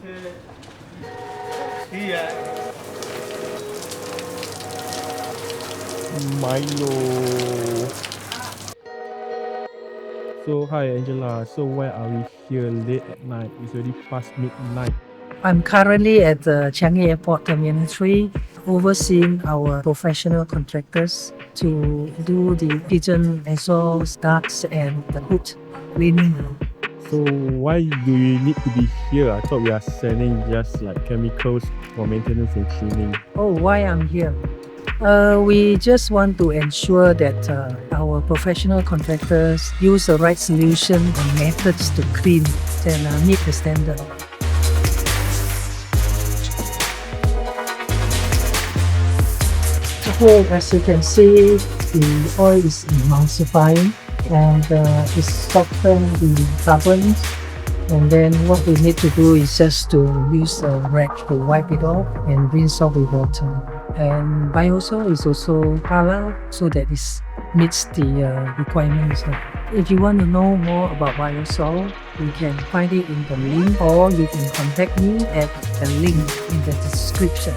Milo. So hi Angela. So why are we here late at night? It's already past midnight. I'm currently at the Changi Airport Terminal 3, overseeing our professional contractors to do the pigeon exhaust ducts and the hood cleaning. So why do we need to be here? I thought we are selling just like chemicals for maintenance and cleaning. Oh, why I'm here? We just want to ensure that our professional contractors use the right solution and methods to clean and meet the standard. Okay, as you can see, the oil is emulsifying and it softens the carbons. And then what we need to do is just to use a rag to wipe it off and rinse off with water. And biosol is also halal, so that it meets the requirements. If you want to know more about biosol, you can find it in the link, or you can contact me at the link in the description.